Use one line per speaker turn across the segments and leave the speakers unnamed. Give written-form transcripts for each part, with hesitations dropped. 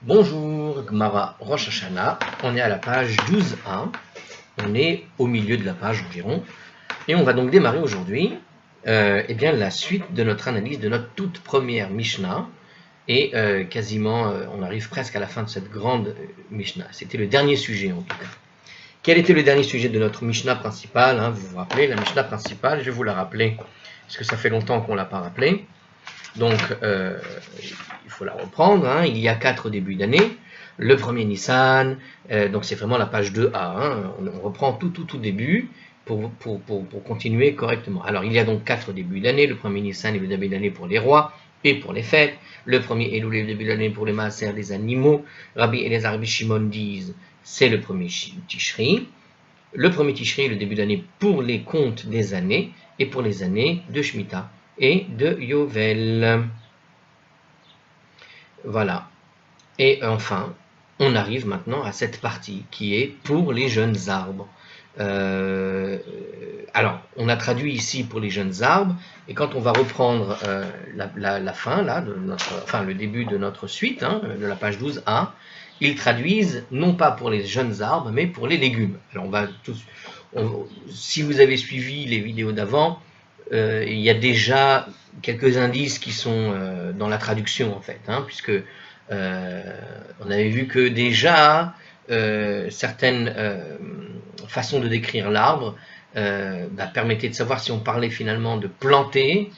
Bonjour, Gmara Rosh Hashanah, on est à la page 12a, on est au milieu de la page environ, et on va donc démarrer aujourd'hui la suite de notre analyse de notre toute première Mishnah, et quasiment on arrive presque à la fin de cette grande Mishnah. C'était le dernier sujet en tout cas. Quel était le dernier sujet de notre Mishnah principale, vous vous rappelez, la Mishnah principale, je vais vous la rappeler, parce que ça fait longtemps qu'on ne l'a pas rappelée. Donc, il faut la reprendre. Il y a 4 débuts d'année. Le premier Nissan, donc c'est vraiment la page 2a. On reprend tout début pour continuer correctement. Alors, il y a donc 4 débuts d'année. Le premier Nissan est le début d'année pour les rois et pour les fêtes. Le premier Elul est le début d'année pour les maaser, les animaux. Rabbi Elazar et Rabbi Shimon disent c'est le premier Tishri. Le premier Tishri est le début d'année pour les comptes des années et pour les années de Shemitah et de Yovel. Voilà. Et enfin, on arrive maintenant à cette partie qui est pour les jeunes arbres. Alors, on a traduit ici pour les jeunes arbres, et quand on va reprendre la fin, là, le début de notre suite, de la page 12a, ils traduisent non pas pour les jeunes arbres, mais pour les légumes. Alors, si vous avez suivi les vidéos d'avant, il y a déjà quelques indices qui sont dans la traduction en fait, puisque on avait vu que déjà certaines façons de décrire l'arbre permettaient de savoir si on parlait finalement de planter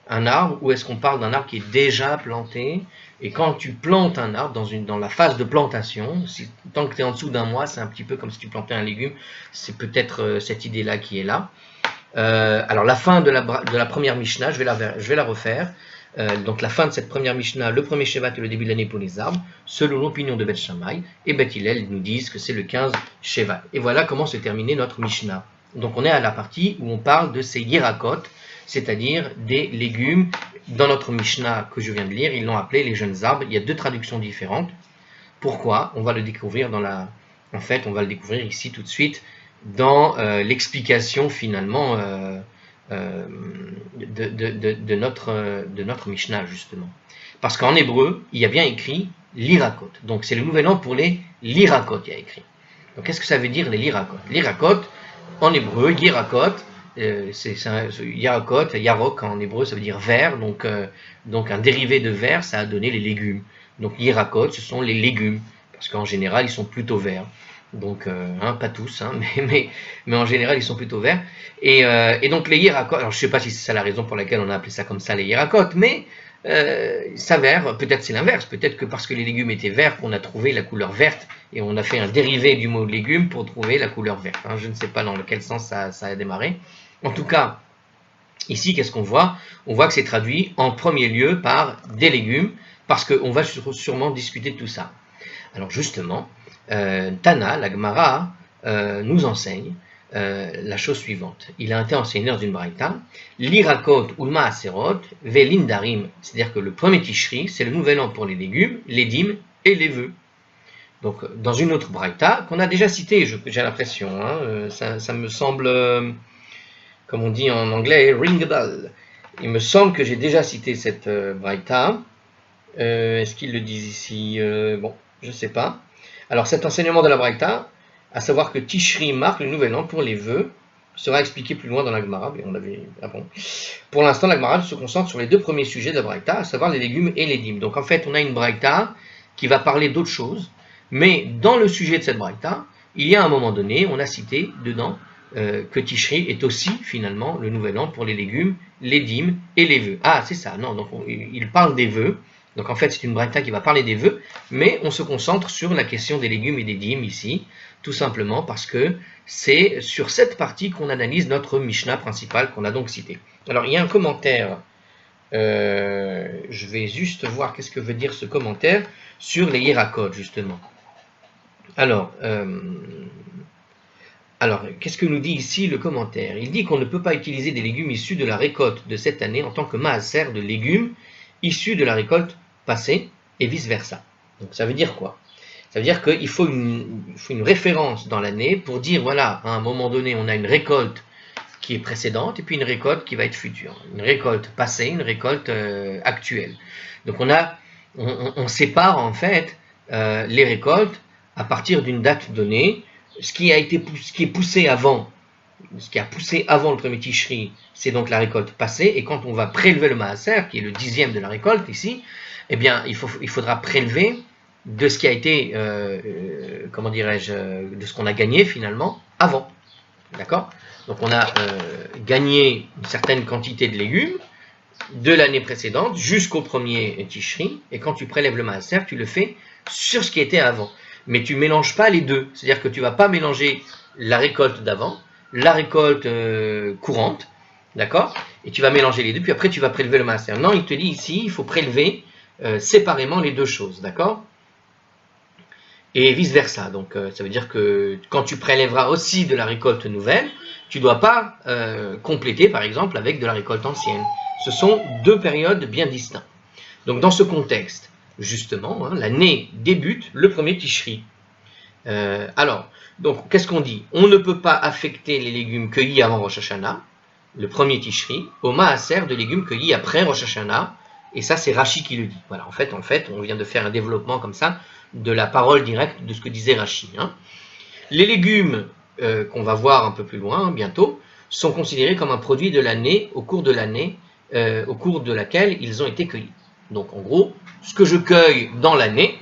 un arbre ou est-ce qu'on parle d'un arbre qui est déjà planté. Et quand tu plantes un arbre dans la phase de plantation, tant que tu es en dessous d'un mois, c'est un petit peu comme si tu plantais un légume, c'est peut-être cette idée-là qui est là. Alors la fin de la première Mishnah, je vais la refaire. Donc la fin de cette première Mishnah, le premier Shevat est le début de l'année pour les arbres, selon l'opinion de Beth Shammai, et Beth Hillel nous disent que c'est le 15 Shevat. Et voilà comment se terminait notre Mishnah. Donc on est à la partie où on parle de ces Yerakot, c'est-à-dire des légumes. Dans notre Mishnah que je viens de lire, ils l'ont appelé les jeunes arbres. Il y a 2 traductions différentes. Pourquoi? On va le découvrir on va le découvrir ici tout de suite dans l'explication finalement de notre Mishnah justement. Parce qu'en hébreu, il y a bien écrit l'irakot. Donc c'est le nouvel an pour les lirakot, il y a écrit. Donc qu'est-ce que ça veut dire les lirakot? Lirakot, en hébreu, yirakot, yarakot, yarok en hébreu, ça veut dire vert, donc un dérivé de vert, ça a donné les légumes. Donc yirakot, ce sont les légumes, parce qu'en général, ils sont plutôt verts. Donc, pas tous, mais en général, ils sont plutôt verts. Et donc, les hiéracotes, alors je ne sais pas si c'est ça la raison pour laquelle on a appelé ça comme ça, les hiéracotes, mais s'avère, peut-être c'est l'inverse, peut-être que parce que les légumes étaient verts qu'on a trouvé la couleur verte, et on a fait un dérivé du mot légume pour trouver la couleur verte. Je ne sais pas dans quel sens ça a démarré. En tout cas, ici, qu'est-ce qu'on voit? On voit que c'est traduit en premier lieu par des légumes, parce qu'on va sûrement discuter de tout ça. Alors justement, Tana, la Gemara, nous enseigne la chose suivante. Il a été enseigné dans une braïta, l'irakot ulma aserot velindarim, c'est-à-dire que le premier tishri, c'est le nouvel an pour les légumes, les dîmes et les vœux. Donc dans une autre braïta qu'on a déjà citée, j'ai l'impression, ça me semble, comme on dit en anglais, ring a bell. Il me semble que j'ai déjà cité cette braïta. Est-ce qu'ils le disent ici? Bon, je ne sais pas. Alors cet enseignement de la Braïta, à savoir que Tishri marque le nouvel an pour les vœux, sera expliqué plus loin dans la Gemara. Pour l'instant, la Gemara se concentre sur les 2 premiers sujets de la Braïta, à savoir les légumes et les dîmes. Donc en fait, on a une Braïta qui va parler d'autre chose, mais dans le sujet de cette Braïta, il y a un moment donné, on a cité dedans que Tishri est aussi finalement le nouvel an pour les légumes, les dîmes et les vœux. Ah, c'est ça, non, donc il parle des vœux. Donc en fait, c'est une braïta qui va parler des vœux, mais on se concentre sur la question des légumes et des dîmes ici, tout simplement parce que c'est sur cette partie qu'on analyse notre Mishnah principale qu'on a donc cité. Alors il y a un commentaire, je vais juste voir qu'est-ce que veut dire ce commentaire sur les hiérakot justement. Alors, qu'est-ce que nous dit ici le commentaire? Il dit qu'on ne peut pas utiliser des légumes issus de la récolte de cette année en tant que maaser de légumes issus de la récolte passée et vice-versa. Donc ça veut dire quoi? Ça veut dire qu'il faut une référence dans l'année pour dire, voilà, à un moment donné, on a une récolte qui est précédente et puis une récolte qui va être future. Une récolte passée, une récolte actuelle. Donc on sépare en fait les récoltes à partir d'une date donnée. Ce qui est poussé avant, ce qui a poussé avant le premier Tishri, c'est donc la récolte passée. Et quand on va prélever le Maaser, qui est le 10e de la récolte ici, eh bien, il faudra prélever de ce qui a été, comment dirais-je, de ce qu'on a gagné finalement avant. D'accord? Donc on a gagné une certaine quantité de légumes de l'année précédente jusqu'au premier Tishri, et quand tu prélèves le Maaser, tu le fais sur ce qui était avant. Mais tu ne mélanges pas les deux, c'est-à-dire que tu ne vas pas mélanger la récolte d'avant, la récolte courante, d'accord? Et tu vas mélanger les deux, puis après tu vas prélever le Maaser. Non, il te dit ici, il faut prélever séparément les deux choses, d'accord? Et vice-versa. Donc ça veut dire que quand tu prélèveras aussi de la récolte nouvelle, tu ne dois pas compléter par exemple avec de la récolte ancienne. Ce sont deux périodes bien distinctes. Donc dans ce contexte, justement, hein, l'année débute le premier Tishri. Alors, donc qu'est-ce qu'on dit? On ne peut pas affecter les légumes cueillis avant Rosh Hashanah, le premier Tishri, au Maaser de légumes cueillis après Rosh Hashanah, et ça c'est Rashi qui le dit. Voilà, en fait, on vient de faire un développement comme ça de la parole directe de ce que disait Rashi. Hein. Les légumes qu'on va voir un peu plus loin, bientôt, sont considérés comme un produit de l'année, au cours de l'année, au cours de laquelle ils ont été cueillis. Donc en gros, ce que je cueille dans l'année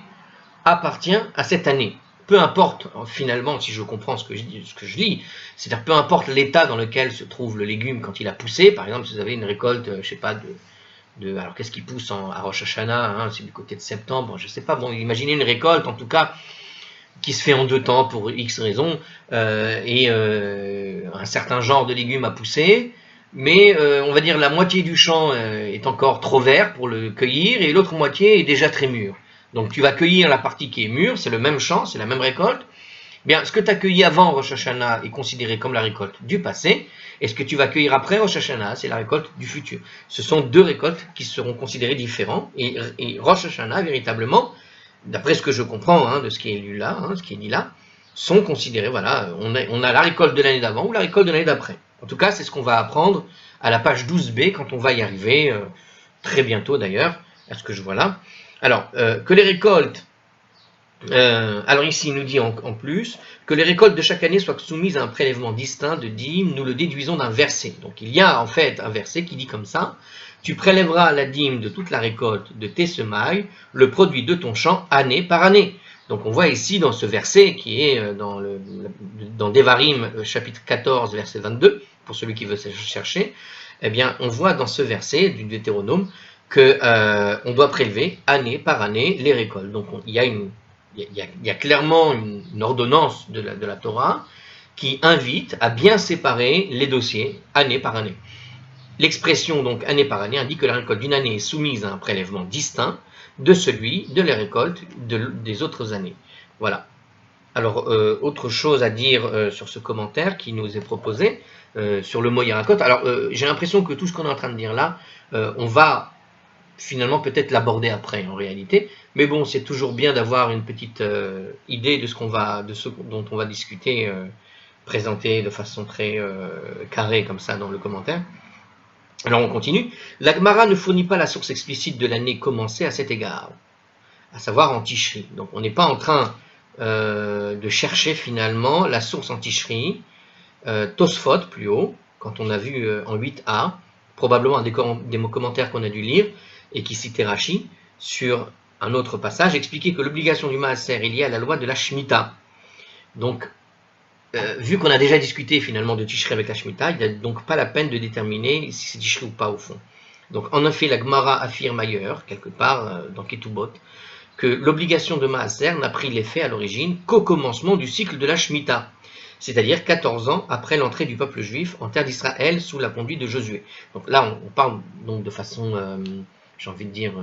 appartient à cette année. Peu importe, finalement, si je comprends ce que je lis, c'est-à-dire peu importe l'état dans lequel se trouve le légume quand il a poussé. Par exemple, si vous avez une récolte, je ne sais pas, alors qu'est-ce qui pousse à Rosh Hashanah, hein, c'est du côté de septembre, je ne sais pas, bon, imaginez une récolte, en tout cas, qui se fait en 2 temps pour X raisons, et un certain genre de légumes a poussé, mais on va dire la moitié du champ est encore trop vert pour le cueillir, et l'autre moitié est déjà très mûre. Donc tu vas cueillir la partie qui est mûre, c'est le même champ, c'est la même récolte. Bien, ce que tu as cueilli avant Rosh Hashanah est considéré comme la récolte du passé, et ce que tu vas cueillir après Rosh Hashanah, c'est la récolte du futur. Ce sont deux récoltes qui seront considérées différentes, et Rosh Hashanah, véritablement, d'après ce que je comprends hein, de ce qui est lu là, hein, ce qui est dit là, sont considérés, voilà, on a la récolte de l'année d'avant ou la récolte de l'année d'après. En tout cas, c'est ce qu'on va apprendre à la page 12b quand on va y arriver, très bientôt d'ailleurs, à ce que je vois là. Alors, que les récoltes, alors ici il nous dit en plus, que les récoltes de chaque année soient soumises à un prélèvement distinct de dîme, nous le déduisons d'un verset. Donc il y a en fait un verset qui dit comme ça, tu prélèveras la dîme de toute la récolte de tes semailles, le produit de ton champ, année par année. Donc on voit ici dans ce verset qui est dans Devarim chapitre 14 verset 22, pour celui qui veut chercher, eh bien on voit dans ce verset du Deutéronome que on doit prélever année par année les récoltes. Donc il y a clairement une ordonnance de la Torah qui invite à bien séparer les dossiers année par année. L'expression donc année par année indique que la récolte d'une année est soumise à un prélèvement distinct de celui de la récolte des autres années. Voilà. Alors, autre chose à dire sur ce commentaire qui nous est proposé, sur le mot Yerakot. Alors, j'ai l'impression que tout ce qu'on est en train de dire là, on va finalement peut-être l'aborder après en réalité, mais bon, c'est toujours bien d'avoir une petite idée de ce dont on va discuter, présenté de façon très carrée comme ça dans le commentaire. Alors on continue. La Gemara ne fournit pas la source explicite de l'année commencée à cet égard, à savoir en Tishri. Donc on n'est pas en train de chercher finalement la source en Tishri. Tosfot plus haut, quand on a vu en 8a, probablement un des commentaires qu'on a dû lire, et qui citait Rashi, sur un autre passage, expliquait que l'obligation du Maaser est liée à la loi de la Shemitah. Donc, vu qu'on a déjà discuté finalement de Tishri avec la Shemitah, il n'y a donc pas la peine de déterminer si c'est Tishri ou pas au fond. Donc, en effet, la Gemara affirme ailleurs, quelque part dans Ketubot, que l'obligation de Maaser n'a pris l'effet à l'origine qu'au commencement du cycle de la Shemitah, c'est-à-dire 14 ans après l'entrée du peuple juif en terre d'Israël sous la conduite de Josué. Donc là, on parle donc de façon, j'ai envie de dire,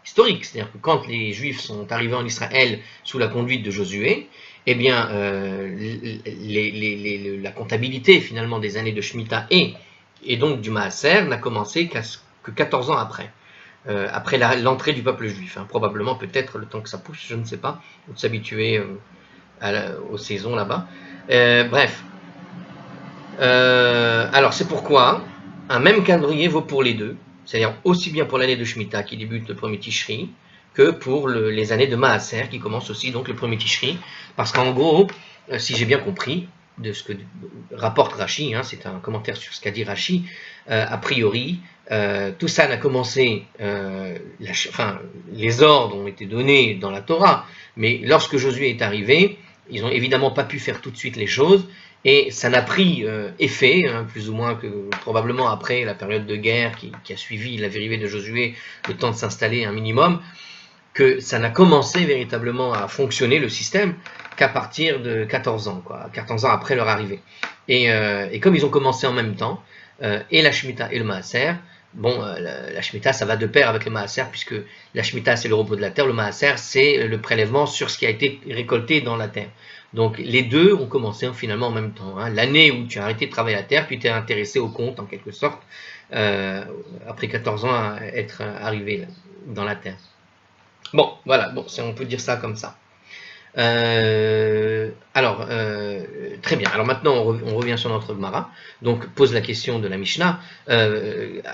historique, c'est-à-dire que quand les Juifs sont arrivés en Israël sous la conduite de Josué, eh bien, la comptabilité finalement des années de Shemitah et donc du Maaser n'a commencé que 14 ans après. Après l'entrée du peuple juif, hein, probablement peut-être le temps que ça pousse, je ne sais pas, ou de s'habituer aux saisons là-bas. Bref. Alors c'est pourquoi un même calendrier vaut pour les deux, c'est-à-dire aussi bien pour l'année de Shemitah qui débute le premier Tishri que pour les années de Maaser, qui commencent aussi donc le premier Tishri, parce qu'en gros, si j'ai bien compris, de ce que rapporte Rashi, hein, c'est un commentaire sur ce qu'a dit Rashi, a priori, tout ça n'a commencé, les ordres ont été donnés dans la Torah, mais lorsque Josué est arrivé, ils n'ont évidemment pas pu faire tout de suite les choses, et ça n'a pris effet, hein, plus ou moins que probablement après la période de guerre qui a suivi l'arrivée de Josué, le temps de s'installer un minimum, que ça n'a commencé véritablement à fonctionner, le système, qu'à partir de 14 ans, quoi, 14 ans après leur arrivée. Et comme ils ont commencé en même temps, et la Shemitah et le Maaser, bon, la Shemitah, ça va de pair avec le Maaser, puisque la Shemitah, c'est le repos de la terre, le Maaser, c'est le prélèvement sur ce qui a été récolté dans la terre. Donc, les deux ont commencé finalement en même temps. Hein. L'année où tu as arrêté de travailler la terre, puis tu es intéressé au compte, en quelque sorte, après 14 ans à être arrivé dans la terre. Bon, voilà, bon, on peut dire ça comme ça. Très bien. Alors maintenant, on revient sur notre Gemara. Donc, pose la question de la Mishnah.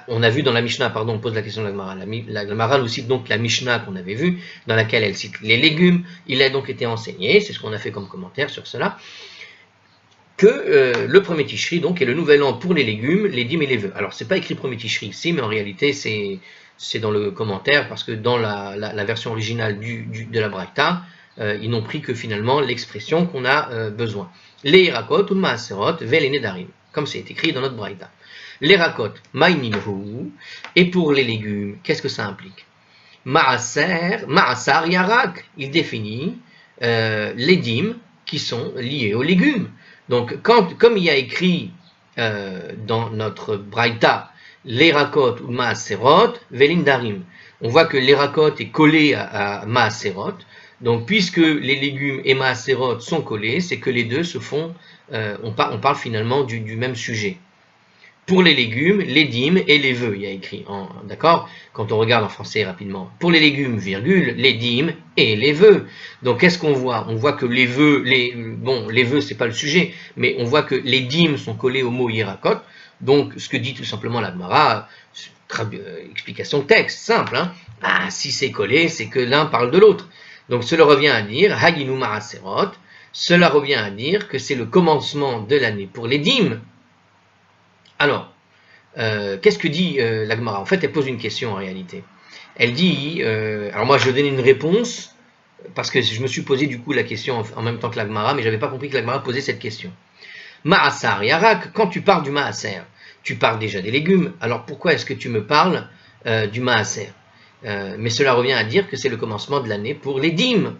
On a vu dans la Mishnah, pardon, on pose la question de la Gemara. La Gemara nous cite donc la Mishnah qu'on avait vue, dans laquelle elle cite les légumes. Il a donc été enseigné, c'est ce qu'on a fait comme commentaire sur cela, que le premier Tishri, donc, est le nouvel an pour les légumes, les dîmes et les vœux. Alors, c'est pas écrit premier Tishri ici, mais en réalité, c'est dans le commentaire, parce que dans la version originale de la Braïta, ils n'ont pris que finalement l'expression qu'on a besoin. Les Irakot ou Maaserot vel Nedarim, comme c'est écrit dans notre Braïta. Les Irakot, Maïnimhu, et pour les légumes, qu'est-ce que ça implique? Maasar Yarak, il définit les dîmes qui sont liées aux légumes. Donc, comme il y a écrit dans notre Braïta, l'Erakot ou Maaserot, Velindarim, on voit que l'Erakot est collé à Maaserot. Donc, puisque les légumes et Maaserot sont collés, c'est que les deux se font, on parle finalement du même sujet. Pour les légumes, les dîmes et les vœux, il y a écrit, d'accord? Quand on regarde en français rapidement. Pour les légumes, virgule, les dîmes et les vœux. Donc, qu'est-ce qu'on voit? On voit que les vœux, les vœux, c'est pas le sujet, mais on voit que les dîmes sont collés au mot Yirakot. Donc, ce que dit tout simplement la Gemara, explication de texte, simple, hein? Ah, si c'est collé, c'est que l'un parle de l'autre. Donc, cela revient à dire, Haginu Maaserot, cela revient à dire que c'est le commencement de l'année pour les dîmes. Alors, qu'est-ce que dit la Gemara? En fait, elle pose une question en réalité. Elle dit, alors moi je vais donner une réponse, parce que je me suis posé du coup la question en même temps que la Gemara, mais je n'avais pas compris que la Gemara posait cette question. Maasar Yarak, quand tu parles du Maaser, tu parles déjà des légumes, alors pourquoi est-ce que tu me parles du Maaser? Mais cela revient à dire que c'est le commencement de l'année pour les dîmes.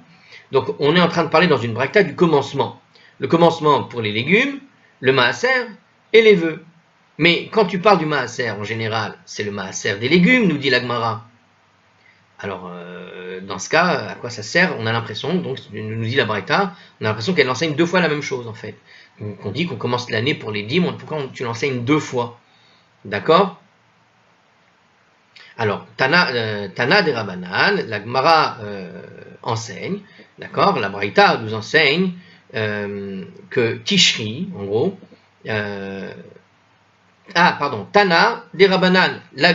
Donc on est en train de parler dans une braïta du commencement. Le commencement pour les légumes, le Maaser et les vœux. Mais quand tu parles du Maaser, en général, c'est le Maaser des légumes, nous dit la Gemara. Alors, dans ce cas, à quoi ça sert? On a l'impression, donc, nous dit la Braïta, on a l'impression qu'elle enseigne deux fois la même chose, en fait. Donc, on dit qu'on commence l'année pour les dîmes, pourquoi tu l'enseignes deux fois? D'accord? Alors, Tana de Rabanan, la Gemara enseigne, d'accord? La Braïta nous enseigne que Tishri, en gros, Tana des Rabbanan, la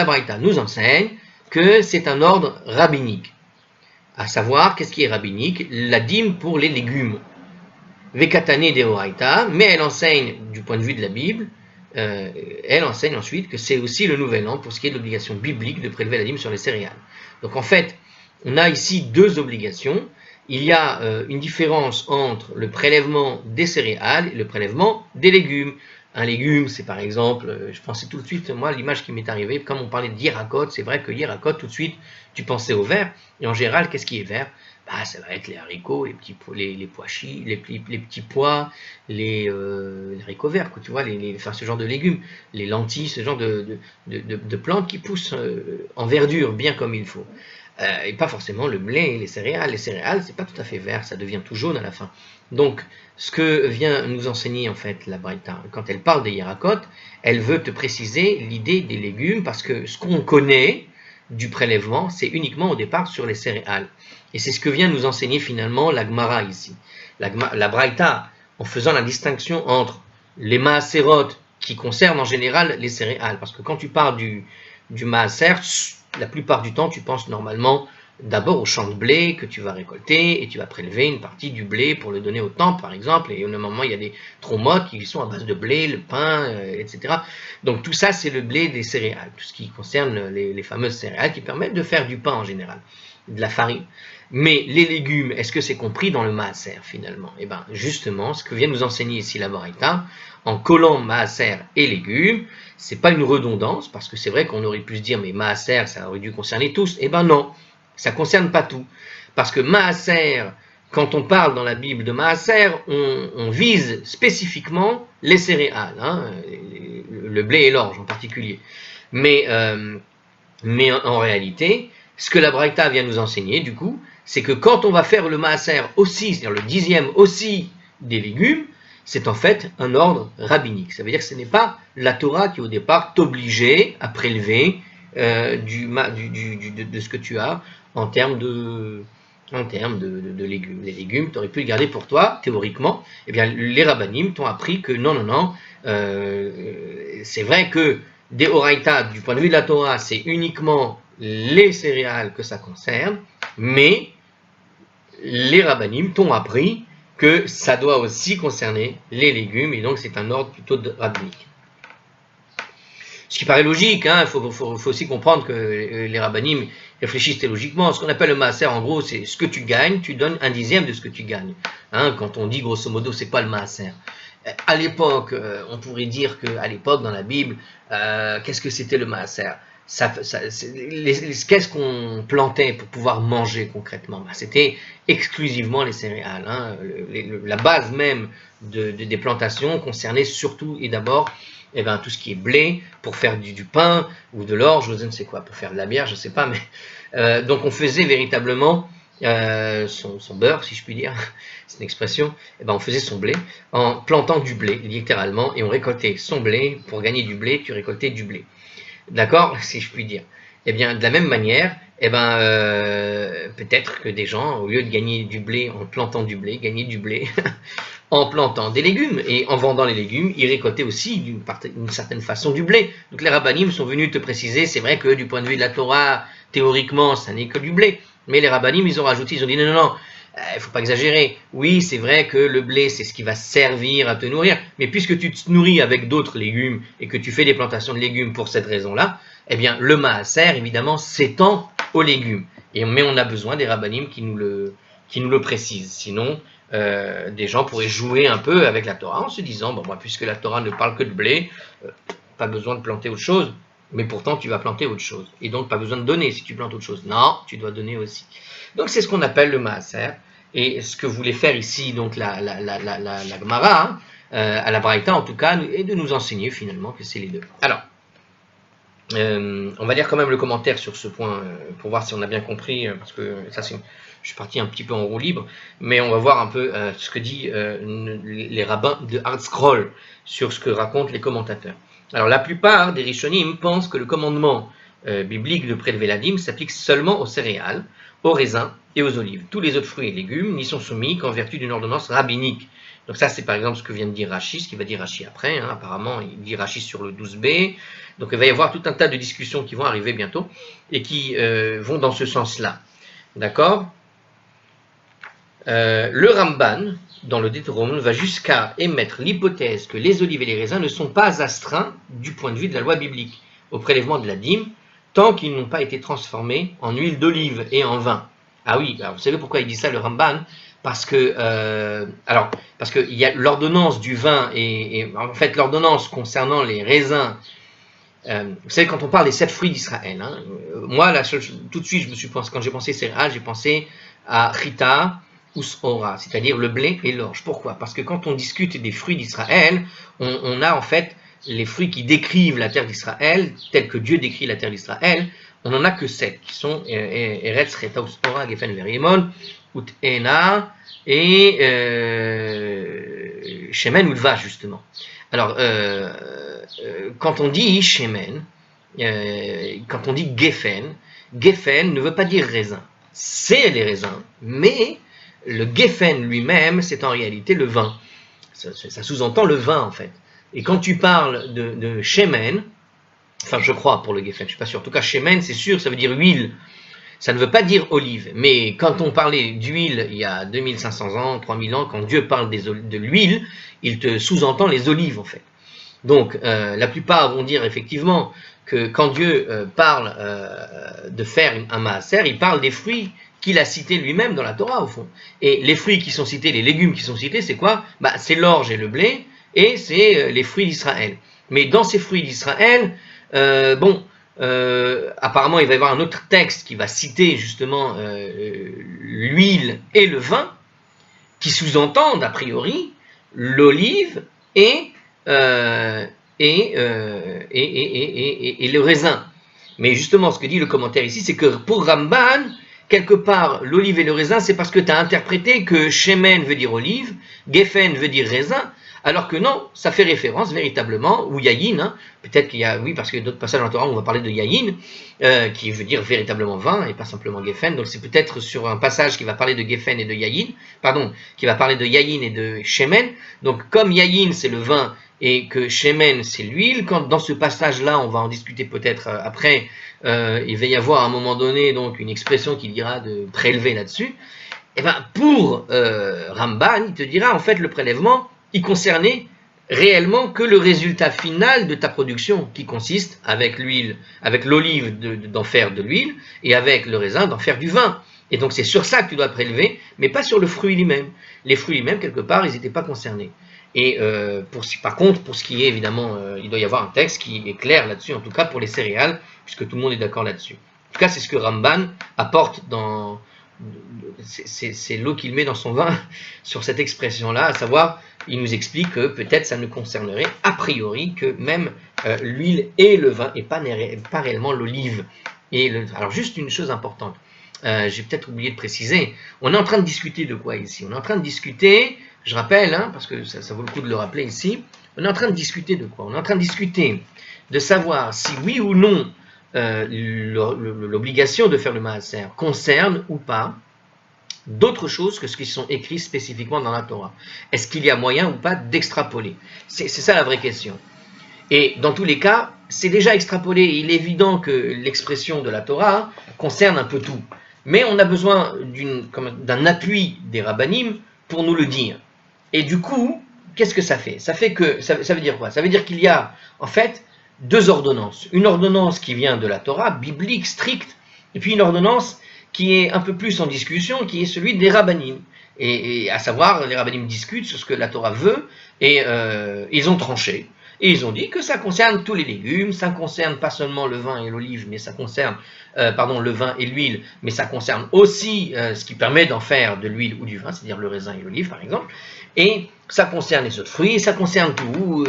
Braïta nous enseigne que c'est un ordre rabbinique. À savoir, qu'est-ce qui est rabbinique? La dîme pour les légumes. Vekatane de Oraïta, mais elle enseigne, du point de vue de la Bible, elle enseigne ensuite que c'est aussi le nouvel an pour ce qui est de l'obligation biblique de prélever la dîme sur les céréales. Donc en fait, on a ici deux obligations. Il y a une différence entre le prélèvement des céréales et le prélèvement des légumes. Un légume, c'est par exemple, je pensais tout de suite, moi, l'image qui m'est arrivée, comme on parlait de Yirakot, c'est vrai que Yirakot, tout de suite, tu pensais au vert, et en général, qu'est-ce qui est vert? Bah, ça va être les haricots, les pois chiches, les petits pois, les haricots verts, quoi, tu vois, ce genre de légumes, les lentilles, ce genre de plantes qui poussent en verdure, bien comme il faut. Et pas forcément le blé et les céréales. Les céréales, c'est pas tout à fait vert, ça devient tout jaune à la fin. Donc, ce que vient nous enseigner en fait la Braïta, quand elle parle des Yirakot, elle veut te préciser l'idée des légumes, parce que ce qu'on connaît du prélèvement, c'est uniquement au départ sur les céréales. Et c'est ce que vient nous enseigner finalement la Gemara ici. La Braïta, en faisant la distinction entre les Maaserot, qui concernent en général les céréales, parce que quand tu parles du Maaser, la plupart du temps, tu penses normalement d'abord au champ de blé que tu vas récolter et tu vas prélever une partie du blé pour le donner au temple par exemple, et au moment il y a des tromotes qui sont à base de blé, le pain, etc. Donc tout ça c'est le blé des céréales, tout ce qui concerne les fameuses céréales qui permettent de faire du pain en général, de la farine. Mais les légumes, est-ce que c'est compris dans le maaser finalement? Eh bien justement, ce que vient nous enseigner ici la Baraita, en collant maaser et légumes, c'est pas une redondance, parce que c'est vrai qu'on aurait pu se dire mais maaser ça aurait dû concerner tous, eh bien non, ça ne concerne pas tout. Parce que maaser, quand on parle dans la Bible de maaser, on vise spécifiquement les céréales, hein, le blé et l'orge en particulier. Mais en réalité, ce que la Braïta vient nous enseigner, du coup, c'est que quand on va faire le maaser aussi, c'est-à-dire le 10e aussi des légumes, c'est en fait un ordre rabbinique. Ça veut dire que ce n'est pas la Torah qui au départ t'obligeait à prélever de ce que tu as en termes de légumes. Les légumes, tu aurais pu le garder pour toi, théoriquement. Eh bien, les rabbinim t'ont appris que non, c'est vrai que des oraïta, du point de vue de la Torah, c'est uniquement les céréales que ça concerne, mais les rabbinim t'ont appris que ça doit aussi concerner les légumes, et donc c'est un ordre plutôt rabbinique. Ce qui paraît logique, hein, faut aussi comprendre que les rabbinim réfléchissent logiquement. Ce qu'on appelle le maaser, en gros, c'est ce que tu gagnes, tu donnes un dixième de ce que tu gagnes. Hein, quand on dit grosso modo, c'est quoi le maaser? À l'époque, on pourrait dire qu'à l'époque, dans la Bible, qu'est-ce que c'était le maaser? Qu'est-ce qu'on plantait pour pouvoir manger concrètement? C'était exclusivement les céréales. Hein. La base même des plantations concernait surtout et d'abord tout ce qui est blé pour faire du pain ou de l'orge, je ne sais quoi, pour faire de la bière, je ne sais pas. Mais donc on faisait véritablement son beurre, si je puis dire, c'est une expression, on faisait son blé en plantant du blé, littéralement, et on récoltait son blé. Pour gagner du blé, tu récoltais du blé. D'accord, si je puis dire. Eh bien, de la même manière, peut-être que des gens, au lieu de gagner du blé en plantant du blé, gagnaient du blé en plantant des légumes. Et en vendant les légumes, ils récoltaient aussi d'une certaine façon du blé. Donc les rabbinim sont venus te préciser, c'est vrai que du point de vue de la Torah, théoriquement, ça n'est que du blé. Mais les rabbinim, ils ont rajouté, ils ont dit non, il ne faut pas exagérer. Oui, c'est vrai que le blé, c'est ce qui va servir à te nourrir. Mais puisque tu te nourris avec d'autres légumes et que tu fais des plantations de légumes pour cette raison-là, eh bien, le maaser, évidemment, s'étend aux légumes. Mais on a besoin des rabbinim qui nous le précisent. Sinon, des gens pourraient jouer un peu avec la Torah en se disant, bon, moi, puisque la Torah ne parle que de blé, pas besoin de planter autre chose. Mais pourtant, tu vas planter autre chose. Et donc, pas besoin de donner si tu plantes autre chose. Non, tu dois donner aussi. Donc, c'est ce qu'on appelle le maaser. Et ce que voulait faire ici donc la Gemara, hein, à la Braïta en tout cas, est de nous enseigner finalement que c'est les deux. Alors, on va lire quand même le commentaire sur ce point pour voir si on a bien compris, parce que ça je suis parti un petit peu en roue libre, mais on va voir un peu ce que dit les rabbins de Hard Scroll sur ce que racontent les commentateurs. Alors la plupart des Rishonim pensent que le commandement biblique de prélever la dîme s'applique seulement aux céréales, aux raisins et aux olives. Tous les autres fruits et légumes n'y sont soumis qu'en vertu d'une ordonnance rabbinique. Donc ça, c'est par exemple ce que vient de dire Rashi, ce qu'il va dire Rashi après. Hein. Apparemment, il dit Rashi sur le 12b. Donc il va y avoir tout un tas de discussions qui vont arriver bientôt et qui vont dans ce sens-là. D'accord ? Le Ramban, dans le Deutéronome, va jusqu'à émettre l'hypothèse que les olives et les raisins ne sont pas astreints du point de vue de la loi biblique au prélèvement de la dîme, tant qu'ils n'ont pas été transformés en huile d'olive et en vin. Ah oui, alors vous savez pourquoi il dit ça, le Ramban? Parce que il y a l'ordonnance du vin et en fait l'ordonnance concernant les raisins. Vous savez, quand on parle des 7 fruits d'Israël, hein, moi, tout de suite, quand j'ai pensé céréales, j'ai pensé à Chita ou Sora, c'est-à-dire le blé et l'orge. Pourquoi? Parce que quand on discute des fruits d'Israël, on a en fait les fruits qui décrivent la terre d'Israël, tels que Dieu décrit la terre d'Israël, on n'en a que 7, qui sont Eretz, Cheta, Uspora, Gefen, Verimon, Ut, Ena, et Shemen ou Dvash, justement. Alors, quand on dit Shemen, quand on dit Gefen, Gefen ne veut pas dire raisin. C'est les raisins, mais le Gefen lui-même, c'est en réalité le vin. Ça sous-entend le vin, en fait. Et quand tu parles de Shemen, enfin je crois pour le Geffen, je ne suis pas sûr, en tout cas Shemen c'est sûr, ça veut dire huile. Ça ne veut pas dire olive, mais quand on parlait d'huile il y a 2500 ans, 3000 ans, quand Dieu parle de l'huile, il te sous-entend les olives en fait. Donc la plupart vont dire effectivement que quand Dieu parle de faire un maaser, il parle des fruits qu'il a cités lui-même dans la Torah au fond. Et les fruits qui sont cités, les légumes qui sont cités, c'est quoi? C'est l'orge et le blé, et c'est les fruits d'Israël. Mais dans ces fruits d'Israël, apparemment il va y avoir un autre texte qui va citer justement l'huile et le vin, qui sous-entendent a priori l'olive et le raisin. Mais justement, ce que dit le commentaire ici, c'est que pour Ramban, quelque part, l'olive et le raisin, c'est parce que tu as interprété que shemen veut dire olive, geffen veut dire raisin, alors que non, ça fait référence véritablement, ou yayin, hein, peut-être qu'il y a, oui, parce que d'autres passages dans la Torah, on va parler de yayin, qui veut dire véritablement vin, et pas simplement geffen, donc c'est peut-être sur un passage qui va parler de geffen et de yayin, pardon, qui va parler de yayin et de shemen, donc comme yayin c'est le vin, et que shemen c'est l'huile, quand dans ce passage-là, on va en discuter peut-être après, il va y avoir à un moment donné donc une expression qui dira de prélever là-dessus, et bien pour Ramban, il te dira en fait le prélèvement, il concernait réellement que le résultat final de ta production, qui consiste avec l'huile, avec l'olive d'en faire de l'huile, et avec le raisin d'en faire du vin. Et donc c'est sur ça que tu dois prélever, mais pas sur le fruit lui-même. Les fruits lui-même, quelque part, ils n'étaient pas concernés. Et par contre, pour ce qui est évidemment, il doit y avoir un texte qui est clair là-dessus, en tout cas pour les céréales, puisque tout le monde est d'accord là-dessus. En tout cas, c'est ce que Ramban apporte dans... C'est l'eau qu'il met dans son vin sur cette expression-là, à savoir, il nous explique que peut-être ça ne concernerait a priori que même l'huile et le vin, et pas réellement l'olive. Alors juste une chose importante, j'ai peut-être oublié de préciser, on est en train de discuter de quoi ici? On est en train de discuter, je rappelle, hein, parce que ça vaut le coup de le rappeler ici, on est en train de discuter de quoi? On est en train de discuter de savoir si oui ou non l'obligation de faire le maaser concerne ou pas d'autres choses que ce qui sont écrits spécifiquement dans la Torah. Est-ce qu'il y a moyen ou pas d'extrapoler? C'est ça la vraie question. Et dans tous les cas, c'est déjà extrapolé. Il est évident que l'expression de la Torah concerne un peu tout. Mais on a besoin d'un appui des rabbanim pour nous le dire. Et du coup, qu'est-ce que ça fait? Ça veut dire quoi? Ça veut dire qu'il y a, en fait, deux ordonnances. Une ordonnance qui vient de la Torah, biblique, stricte, et puis une ordonnance qui est un peu plus en discussion, qui est celui des rabbanim. Et à savoir, les rabbanim discutent sur ce que la Torah veut, et ils ont tranché. Et ils ont dit que ça concerne tous les légumes, ça concerne pas seulement le vin et l'olive, mais ça concerne, le vin et l'huile, mais ça concerne aussi ce qui permet d'en faire de l'huile ou du vin, c'est-à-dire le raisin et l'olive par exemple, et ça concerne les autres fruits, ça concerne tout,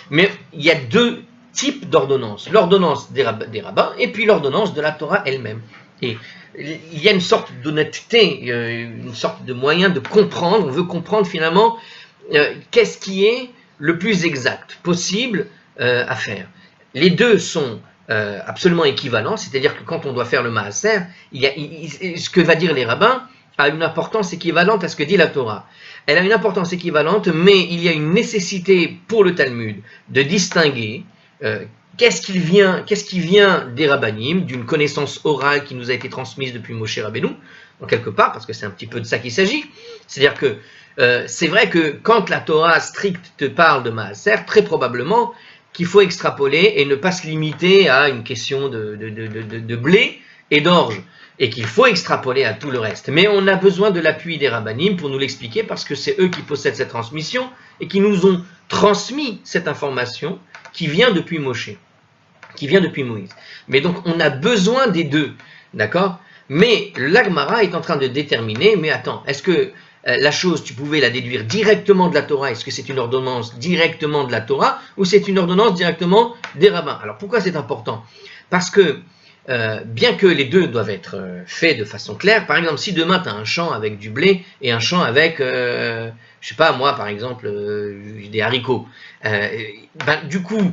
mais il y a deux types d'ordonnances, l'ordonnance des rabbins et puis l'ordonnance de la Torah elle-même. Et il y a une sorte d'honnêteté, une sorte de moyen de comprendre, on veut comprendre finalement qu'est-ce qui est le plus exact possible à faire. Les deux sont absolument équivalents, c'est-à-dire que quand on doit faire le maaser, ce que va dire les rabbins a une importance équivalente à ce que dit la Torah. Elle a une importance équivalente, mais il y a une nécessité pour le Talmud de distinguer qu'est-ce qui vient des rabbanim, d'une connaissance orale qui nous a été transmise depuis Moshe Rabbeinu, en quelque part, parce que c'est un petit peu de ça qu'il s'agit. C'est-à-dire que c'est vrai que quand la Torah stricte te parle de maaser, très probablement qu'il faut extrapoler et ne pas se limiter à une question de blé et d'orge, et qu'il faut extrapoler à tout le reste. Mais on a besoin de l'appui des rabbanim pour nous l'expliquer, parce que c'est eux qui possèdent cette transmission et qui nous ont transmis cette information qui vient depuis Moshe, qui vient depuis Moïse. Mais donc on a besoin des deux, d'accord? Mais l'Agmara est en train de déterminer, mais attends, est-ce que la chose, tu pouvais la déduire directement de la Torah? Est-ce que c'est une ordonnance directement de la Torah ou c'est une ordonnance directement des rabbins? Alors pourquoi c'est important? Parce que bien que les deux doivent être faits de façon claire, par exemple, si demain tu as un champ avec du blé et un champ avec, je sais pas moi par exemple, des haricots, du coup,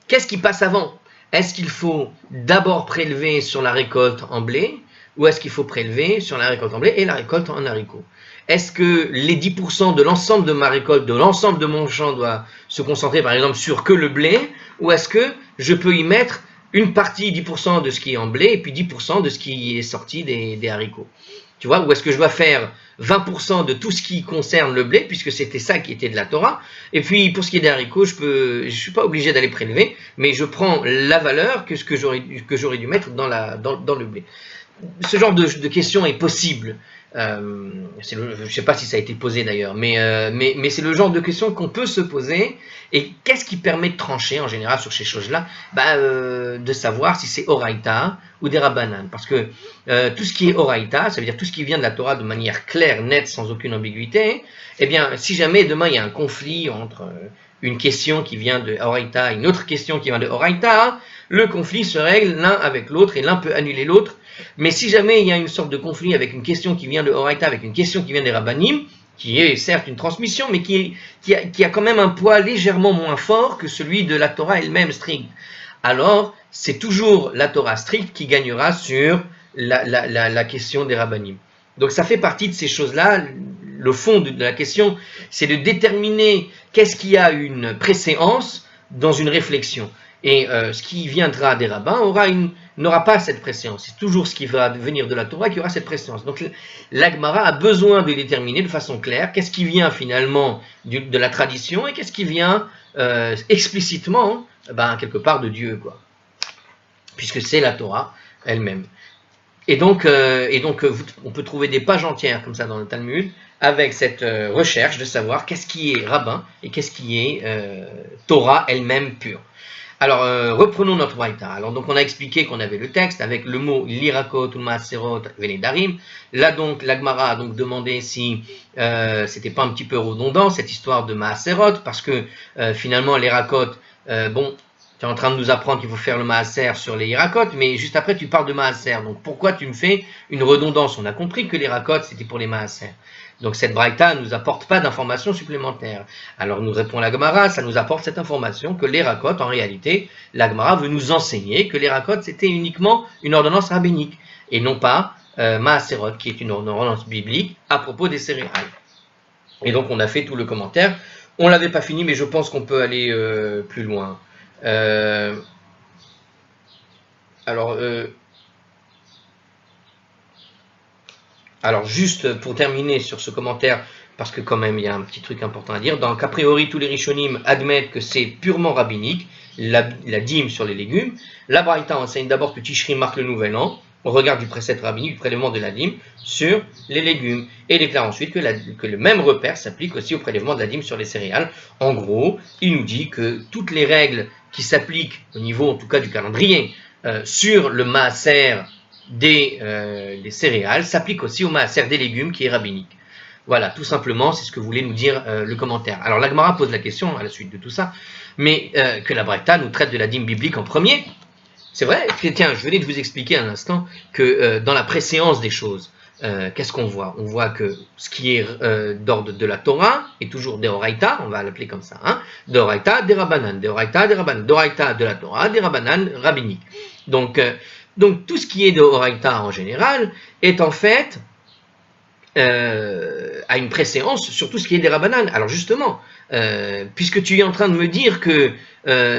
qu'est-ce qui passe avant? Est-ce qu'il faut d'abord prélever sur la récolte en blé ou est-ce qu'il faut prélever sur la récolte en blé et la récolte en haricots? Est-ce que les 10% de l'ensemble de ma récolte, de l'ensemble de mon champ doit se concentrer par exemple sur que le blé, ou est-ce que je peux y mettre une partie, 10% de ce qui est en blé, et puis 10% de ce qui est sorti des haricots. Tu vois, ou est-ce que je dois faire 20% de tout ce qui concerne le blé, puisque c'était ça qui était de la Torah, et puis pour ce qui est des haricots, je suis pas obligé d'aller prélever, mais je prends la valeur que j'aurais dû mettre dans le blé. Ce genre de question est possible. Je ne sais pas si ça a été posé d'ailleurs, mais c'est le genre de question qu'on peut se poser. Et qu'est-ce qui permet de trancher en général sur ces choses-là? De savoir si c'est Oraïta ou des Rabbanan. Parce que tout ce qui est Oraïta, ça veut dire tout ce qui vient de la Torah de manière claire, nette, sans aucune ambiguïté, eh bien, si jamais demain il y a un conflit entre une question qui vient de Oraïta et une autre question qui vient de Oraïta, le conflit se règle l'un avec l'autre et l'un peut annuler l'autre. Mais si jamais il y a une sorte de conflit avec une question qui vient de Oraïta, avec une question qui vient des Rabbanim, qui est certes une transmission, mais qui a quand même un poids légèrement moins fort que celui de la Torah elle-même stricte, alors c'est toujours la Torah stricte qui gagnera sur la question des Rabbanim. Donc ça fait partie de ces choses-là. Le fond de la question, c'est de déterminer qu'est-ce qui a une préséance dans une réflexion. Et ce qui viendra des rabbins n'aura pas cette préséance. C'est toujours ce qui va venir de la Torah qui aura cette préséance. Donc l'Agmara a besoin de déterminer de façon claire qu'est-ce qui vient finalement de la tradition et qu'est-ce qui vient explicitement quelque part de Dieu, quoi. Puisque c'est la Torah elle-même. Et donc, on peut trouver des pages entières comme ça dans le Talmud avec cette recherche de savoir qu'est-ce qui est rabbin et qu'est-ce qui est Torah elle-même pure. Alors, reprenons notre Braïta. Alors, donc, on a expliqué qu'on avait le texte avec le mot lirakot ou maaserot venedarim. Là, donc, l'Agmara a donc demandé si c'était pas un petit peu redondant cette histoire de maaserot, parce que finalement, les rakot, tu es en train de nous apprendre qu'il faut faire le maaser sur les hirakot, mais juste après, tu parles de maaser. Donc, pourquoi tu me fais une redondance? On a compris que les rakot, c'était pour les maaser. Donc cette braïta ne nous apporte pas d'informations supplémentaires. Alors nous répond la Gemara, ça nous apporte cette information que les rakot, en réalité, la Gemara veut nous enseigner que les rakot c'était uniquement une ordonnance rabbinique et non pas maaserot qui est une ordonnance biblique à propos des céréales. Et donc on a fait tout le commentaire. On l'avait pas fini, mais je pense qu'on peut aller plus loin. Alors, juste pour terminer sur ce commentaire, parce que quand même il y a un petit truc important à dire, donc a priori tous les Rishonim admettent que c'est purement rabbinique, la dîme sur les légumes. La Braïta enseigne d'abord que Tishri marque le nouvel an, au regard du précepte rabbinique, du prélèvement de la dîme sur les légumes, et déclare ensuite que le même repère s'applique aussi au prélèvement de la dîme sur les céréales. En gros, il nous dit que toutes les règles qui s'appliquent, au niveau en tout cas du calendrier, sur le maaser des céréales s'applique aussi au maaser des légumes qui est rabbinique. Voilà, tout simplement, c'est ce que voulait nous dire le commentaire. Alors la Gemara pose la question à la suite de tout ça, mais que la Braïta nous traite de la dîme biblique en premier. C'est vrai, tiens, je venais de vous expliquer un instant que dans la préséance des choses, qu'est-ce qu'on voit? On voit que ce qui est d'ordre de la Torah est toujours des Oraïta, on va l'appeler comme ça, hein, des Oraïta, des Rabbanan, des Oraïta, des Rabbanan, d'Oraïta de la Torah, des Rabbanan rabbiniques. Donc tout ce qui est de Oraïta en général est en fait à une préséance sur tout ce qui est des Rabbanan. Alors justement, puisque tu es en train de me dire que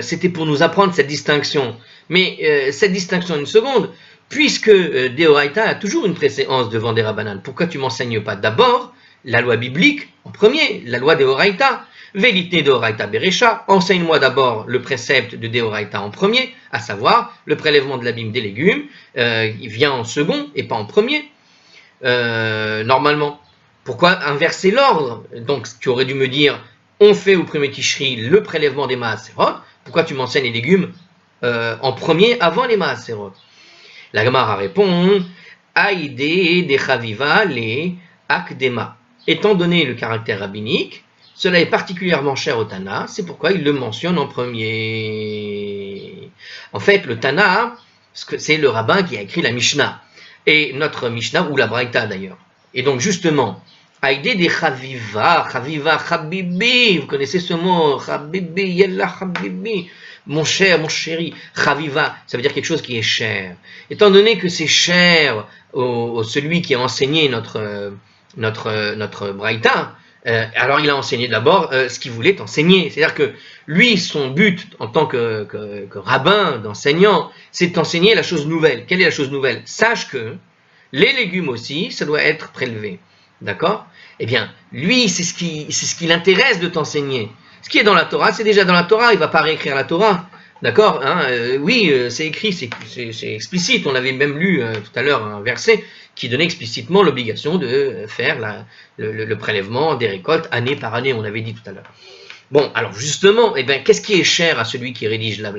c'était pour nous apprendre cette distinction, mais cette distinction une seconde, puisque des Oraïta a toujours une préséance devant des Rabbanan, pourquoi tu m'enseignes pas d'abord la loi biblique en premier, la loi des Oraïta? Vélité de Oraïta Berecha, enseigne-moi d'abord le précepte de Deoraïta en premier, à savoir le prélèvement de l'abîme des légumes, il vient en second et pas en premier, normalement. Pourquoi inverser l'ordre? Donc tu aurais dû me dire, on fait au premier Tishri le prélèvement des Maaserot, pourquoi tu m'enseignes les légumes en premier avant les Maaserot? La Gemara répond, Aïdé de Chaviva le Akdema. Étant donné le caractère rabbinique, cela est particulièrement cher au Tana, c'est pourquoi il le mentionne en premier. En fait, le Tana, c'est le rabbin qui a écrit la Mishnah, et notre Mishnah, ou la Braïta d'ailleurs. Et donc justement, Aïdé des Chaviva, Chaviva, Chabibi, vous connaissez ce mot, Chabibi, Yella Chabibi, mon cher, mon chéri, Chaviva, ça veut dire quelque chose qui est cher. Étant donné que c'est cher au celui qui a enseigné notre Braïta, Alors il a enseigné d'abord ce qu'il voulait enseigner. C'est-à-dire que lui, son but en tant que rabbin, d'enseignant, c'est d'enseigner la chose nouvelle. Quelle est la chose nouvelle? Sache que les légumes aussi, ça doit être prélevé. D'accord? Eh bien, lui, c'est ce qui l'intéresse de t'enseigner. Ce qui est dans la Torah, c'est déjà dans la Torah, il ne va pas réécrire la Torah. D'accord, hein, oui, c'est écrit, c'est explicite. On avait même lu tout à l'heure un verset qui donnait explicitement l'obligation de faire le prélèvement des récoltes année par année, on avait dit tout à l'heure. Bon, alors justement, eh ben, qu'est-ce qui est cher à celui qui rédige la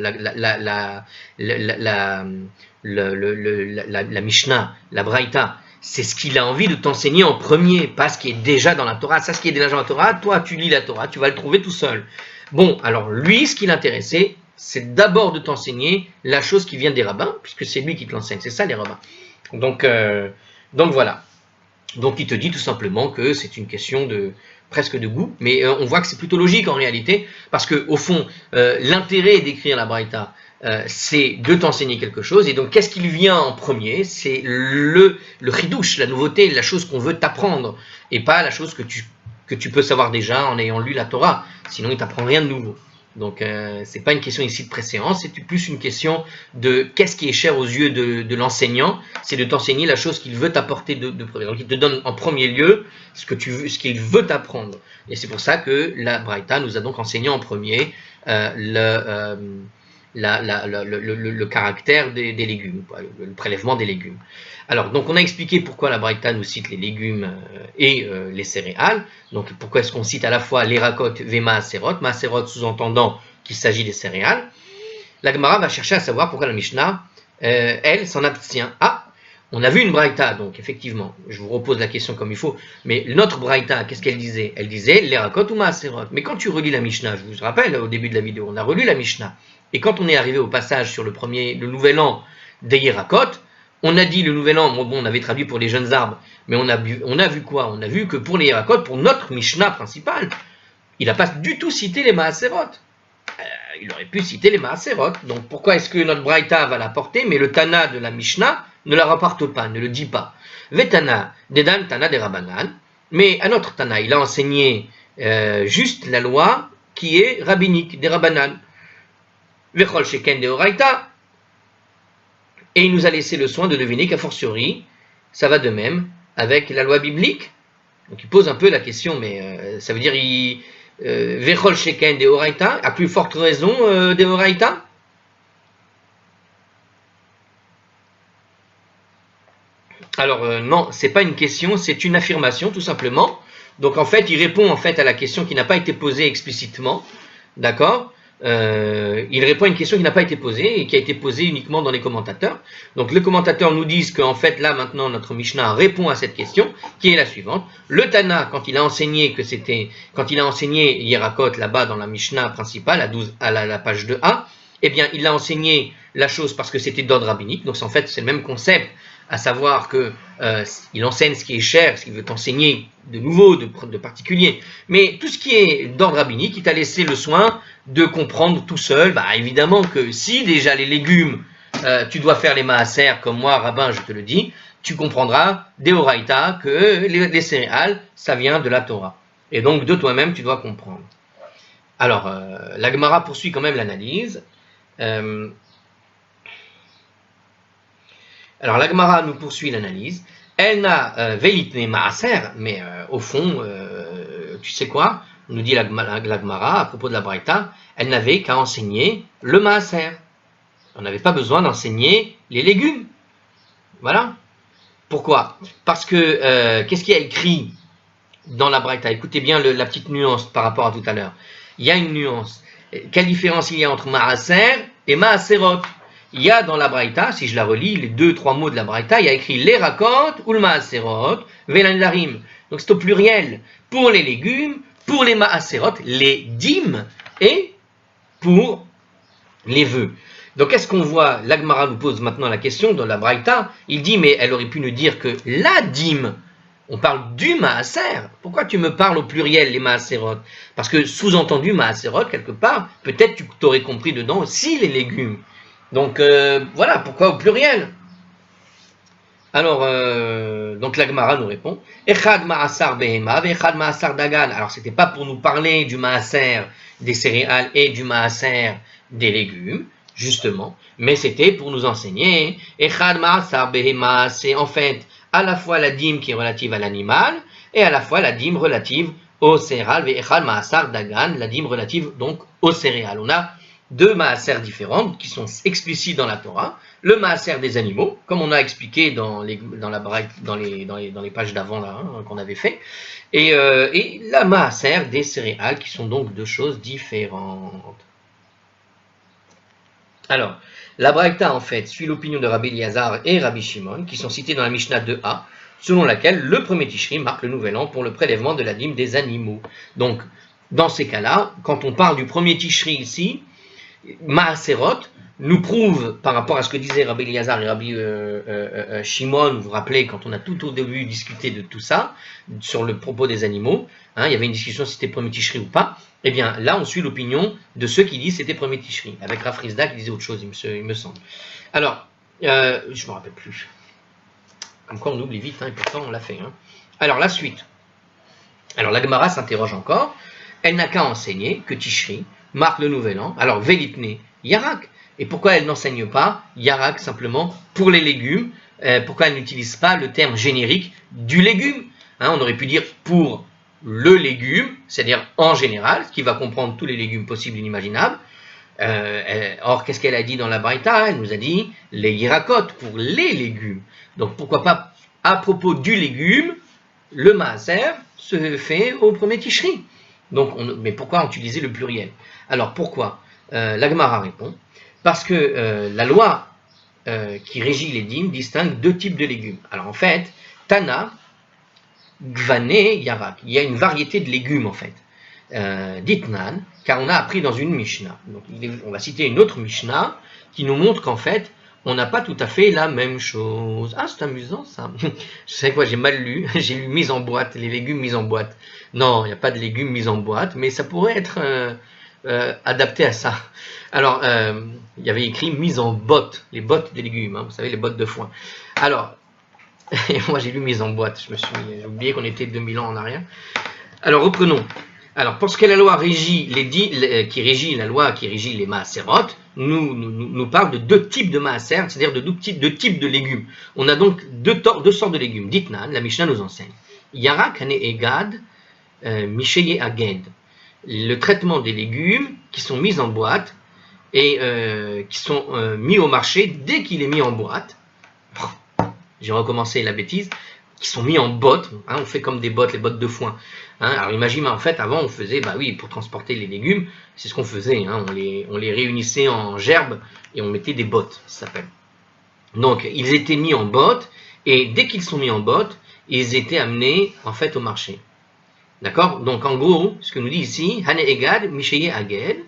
Mishnah, la Braïta? C'est ce qu'il a envie de t'enseigner en premier, pas ce qui est déjà dans la Torah. Ça, ce qui est déjà dans la Torah, toi, tu lis la Torah, tu vas le trouver tout seul. Bon, alors lui, ce qui l'intéressait, c'est d'abord de t'enseigner la chose qui vient des rabbins, puisque c'est lui qui te l'enseigne, c'est ça les rabbins. Donc voilà. Donc il te dit tout simplement que c'est une question presque de goût, mais on voit que c'est plutôt logique en réalité, parce que au fond, l'intérêt d'écrire la Braïta, c'est de t'enseigner quelque chose, et donc qu'est-ce qu'il vient en premier? C'est le chidouche, la nouveauté, la chose qu'on veut t'apprendre, et pas la chose que tu peux savoir déjà en ayant lu la Torah, sinon il t'apprend rien de nouveau. Donc c'est pas une question ici de préséance, c'est plus une question de qu'est-ce qui est cher aux yeux de l'enseignant, c'est de t'enseigner la chose qu'il veut t'apporter de premier. Donc il te donne en premier lieu ce qu'il veut t'apprendre. Et c'est pour ça que la Braïta nous a donc enseigné en premier le caractère des légumes, le prélèvement des légumes. Alors, donc on a expliqué pourquoi la Braïta nous cite les légumes et les céréales. Donc pourquoi est-ce qu'on cite à la fois les racotes et maaserot, maaserot sous-entendant qu'il s'agit des céréales. La Gemara va chercher à savoir pourquoi la Mishnah, elle, s'en abstient. Ah, on a vu une Braïta, donc effectivement, je vous repose la question comme il faut, mais notre Braïta, qu'est-ce qu'elle disait? Elle disait les racotes ou maaserot. Mais quand tu relis la Mishnah, je vous rappelle, au début de la vidéo, on a relu la Mishnah, et quand on est arrivé au passage sur le nouvel an des Yerakot, on a dit le nouvel an, bon, on avait traduit pour les jeunes arbres, mais on a vu quoi? On a vu que pour les Yerakot, pour notre Mishnah principale, il n'a pas du tout cité les Maaserot. Il aurait pu citer les Maaserot. Donc pourquoi est-ce que notre Braïta va la porter, mais le Tana de la Mishnah ne la rapporte pas, ne le dit pas? Vetana, Dedan Tana de Rabbanan, mais à notre Tana, il a enseigné juste la loi qui est rabbinique, des Rabbanan. Vechol Sheken de Oraita, et il nous a laissé le soin de deviner qu'a fortiori, ça va de même avec la loi biblique. Donc il pose un peu la question, mais ça veut dire Vechol Sheken de Oraita, à plus forte raison de Oraita? Alors non, c'est pas une question, c'est une affirmation tout simplement. Donc en fait, il répond en fait à la question qui n'a pas été posée explicitement, d'accord? Il répond à une question qui n'a pas été posée et qui a été posée uniquement dans les commentateurs. Donc les commentateurs nous disent qu'en fait là maintenant notre Mishnah répond à cette question qui est la suivante. Le Tana, quand il a enseigné Yerakot là-bas dans la Mishnah principale à la page 2a, eh bien il a enseigné la chose parce que c'était d'ordre rabbinique. Donc en fait c'est le même concept, à savoir que il enseigne ce qui est cher, ce qu'il veut enseigner de nouveau, de particulier. Mais tout ce qui est d'ordre rabbinique, il t'a laissé le soin de comprendre tout seul. Bah évidemment que si déjà les légumes, tu dois faire les maaser, comme moi, rabbin, je te le dis, tu comprendras des oraïta que les céréales, ça vient de la Torah. Et donc de toi-même, tu dois comprendre. Alors, la Gemara poursuit quand même l'analyse. Alors la Gemara nous poursuit l'analyse. Elle n'a velitne maaser, mais au fond, tu sais quoi? Nous dit la Gemara à propos de la Braïta, elle n'avait qu'à enseigner le maaser. On n'avait pas besoin d'enseigner les légumes. Voilà. Pourquoi? Parce que qu'est-ce qu'il y a écrit dans la Braïta? Écoutez bien la petite nuance par rapport à tout à l'heure. Il y a une nuance. Quelle différence il y a entre maaser et maaserot? Il y a dans la Braïta, si je la relis, les 2-3 mots de la Braïta, il y a écrit les rakot ou le maaserot, velandarim. Donc c'est au pluriel pour les légumes, pour les maaserot, les dîmes et pour les vœux. Donc est-ce qu'on voit, l'Agmara nous pose maintenant la question dans la Braïta, il dit mais elle aurait pu nous dire que la dîme, on parle du maaser. Pourquoi tu me parles au pluriel les maaserot? Parce que sous-entendu maaserot quelque part, peut-être tu t'aurais compris dedans aussi les légumes. Donc voilà, pourquoi au pluriel? Alors, donc la Gemara nous répond Echad ma'asar behema ve'echad ma'asar dagan. Alors c'était pas pour nous parler du maaser des céréales et du maaser des légumes, justement, mais c'était pour nous enseigner Echad ma'asar behema, c'est en fait à la fois la dîme qui est relative à l'animal et à la fois la dîme relative aux céréales, ve'echad ma'asar dagan, la dîme relative donc aux céréales. On a deux maaser différentes qui sont explicites dans la Torah. Le maaser des animaux, comme on a expliqué dans les pages d'avant là qu'on avait fait, et la maaser des céréales, qui sont donc deux choses différentes. Alors, la Braïta en fait suit l'opinion de Rabbi Eliezer et Rabbi Shimon, qui sont cités dans la Mishnah 2a, selon laquelle le premier Tishri marque le nouvel an pour le prélèvement de la dîme des animaux. Donc, dans ces cas-là, quand on parle du premier Tishri ici, Maaserot nous prouve, par rapport à ce que disaient Rabbi Eliezer et Rabbi Shimon, vous vous rappelez, quand on a tout au début discuté de tout ça, sur le propos des animaux, il y avait une discussion si c'était premier Tishri ou pas, eh bien là on suit l'opinion de ceux qui disent c'était premier Tishri, avec Rav Rizda qui disait autre chose, il me semble. Alors, je ne me rappelle plus. Comme quoi on oublie vite, et pourtant on l'a fait. Alors la suite. Alors la Gemara s'interroge encore, elle n'a qu'à enseigner que Tishri marque le nouvel an. Alors Velipne Yarak. Et pourquoi elle n'enseigne pas Yarak simplement pour les légumes? Pourquoi elle n'utilise pas le terme générique du légume? On aurait pu dire pour le légume, c'est-à-dire en général, ce qui va comprendre tous les légumes possibles et inimaginables. Or, qu'est-ce qu'elle a dit dans la Braïta? Elle nous a dit les Yirakot, pour les légumes. Donc pourquoi pas à propos du légume, le Maaser se fait au premier Tishri. Donc, mais pourquoi utiliser le pluriel? Alors pourquoi? La Gemara répond parce que la loi qui régit les dîmes distingue deux types de légumes. Alors en fait, Tana, Gvane, Yarak. Il y a une variété de légumes en fait. Ditnan, car on a appris dans une Mishnah. Donc on va citer une autre Mishnah qui nous montre qu'en fait, on n'a pas tout à fait la même chose. Ah, c'est amusant ça. Je sais quoi, j'ai mal lu. J'ai lu mise en boîte, les légumes mis en boîte. Non, il n'y a pas de légumes mis en boîte, mais ça pourrait être adapté à ça. Alors, il y avait écrit mise en botte, les bottes des légumes, vous savez, les bottes de foin. Alors, et moi j'ai lu mise en boîte, j'ai oublié qu'on était 2000 ans en arrière. Alors, reprenons. Alors, parce que la loi régit qui régit les maaserot, nous parle de deux types de maaser, c'est-à-dire de deux types de légumes. On a donc deux sortes de légumes. Ditnan, la Mishnah nous enseigne. Yarak hane egad, misheye aged. Le traitement des légumes qui sont mis en boîte et qui sont mis au marché dès qu'il est mis en boîte. J'ai recommencé la bêtise. Qui sont mis en bottes, on fait comme des bottes, les bottes de foin. Alors imagine, en fait, avant on faisait, pour transporter les légumes, c'est ce qu'on faisait, on les réunissait en gerbes et on mettait des bottes, ça s'appelle. Donc ils étaient mis en bottes et dès qu'ils sont mis en bottes, ils étaient amenés en fait au marché. D'accord? Donc en gros, ce que nous dit ici, Hane egad, misheye aged,